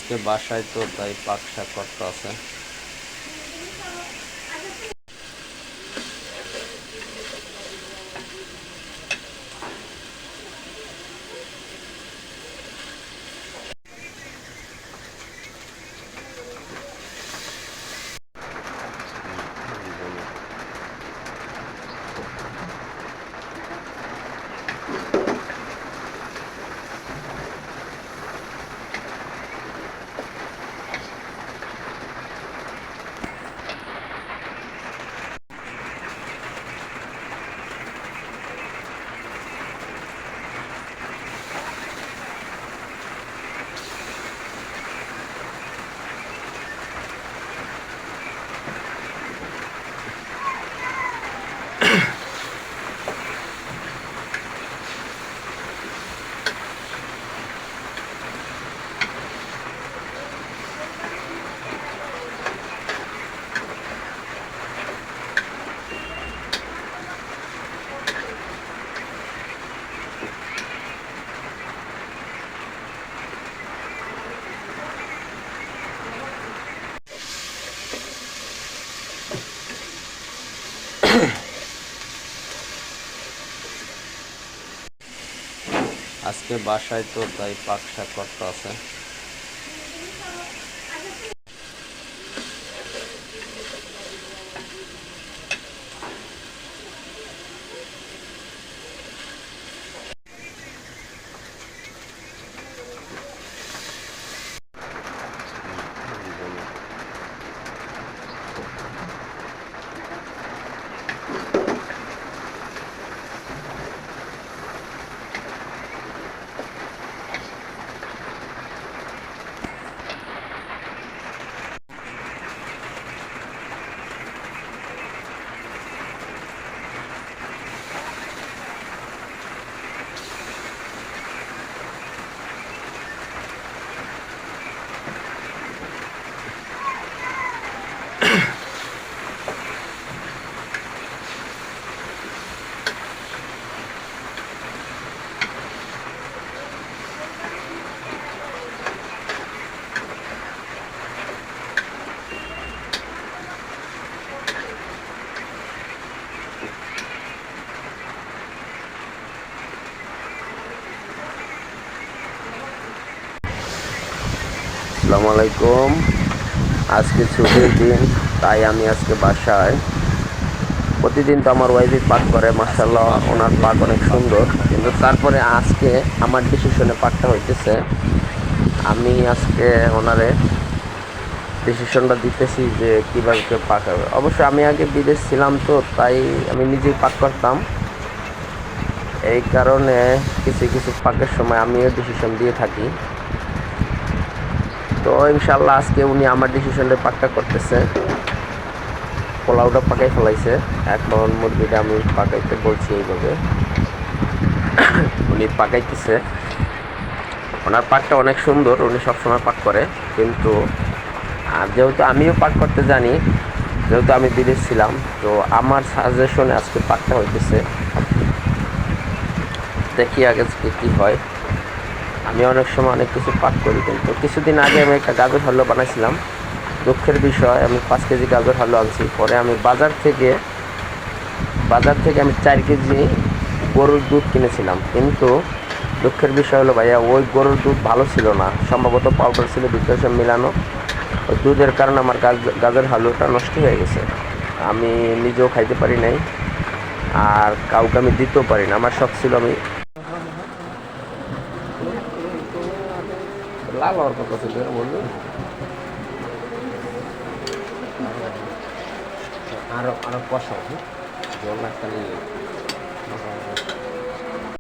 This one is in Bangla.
আজকে বাসায় তো তাই পাক শাক করতে আছে। আজকে বাসায় তো তাই পাক শাক করতে আছে। আসসালামু আলাইকুম। আজকে ছুটির দিন, তাই আমি আজকে বাসায়। প্রতিদিন তো আমার ওয়াইফই পাক করে, মাশাআল্লাহ ওনার পাক অনেক সুন্দর, কিন্তু তারপরে আজকে আমার ডিসিশনে পাকটা হইতেছে। আমি আজকে ওনারে ডিসিশনটা দিতেছি যে কীভাবে পাক হবে। অবশ্য আমি আগে বিদেশ ছিলাম, তো তাই আমি নিজেই পাক করতাম। এই কারণে কিছু কিছু পাকের সময় আমিও ডিসিশন দিয়ে থাকি। তো ইনশাল্লাহ আজকে উনি আমার ডিসিশনে পাকটা করতেছে। পোলাওটা পাকাই ফেলাইছে, এখন মুরগিটা আমি পাকাইতে বলছি। এইভাবে উনি পাকাইতেছে। ওনার পাকটা অনেক সুন্দর, উনি সবসময় পাক করে। কিন্তু যেহেতু আমিও পাক করতে জানি, যেহেতু আমি বিদেশ ছিলাম, তো আমার সাজেশনে আজকে পাকটা হইতেছে। দেখি আগে কী হয়। আমি অনেক সময় অনেক কিছু পাক করি, কিন্তু কিছুদিন আগে আমি একটা গাজর হালুয়া বানাইছিলাম। দুঃখের বিষয়, আমি 5 কেজি গাজর হালুয়া আনছি। পরে আমি বাজার থেকে আমি 4 কেজি গরুর দুধ কিনেছিলাম, কিন্তু দুঃখের বিষয় হলো ভাইয়া, ওই গরুর দুধ ভালো ছিল না, সম্ভবত পাউডার ছিল ভিতরে সব মিলানো। ওই দুধের কারণে আমার গাজর হালুয়াটা নষ্ট হয়ে গেছে। আমি নিজেও খাইতে পারি নাই, আর কাউকে আমি দিতেও পারি না। আমার শখ ছিল আমি লাল হওয়ার কথা ছিল, বলুন আরো আরো কষাও, জল একটা নিয়ে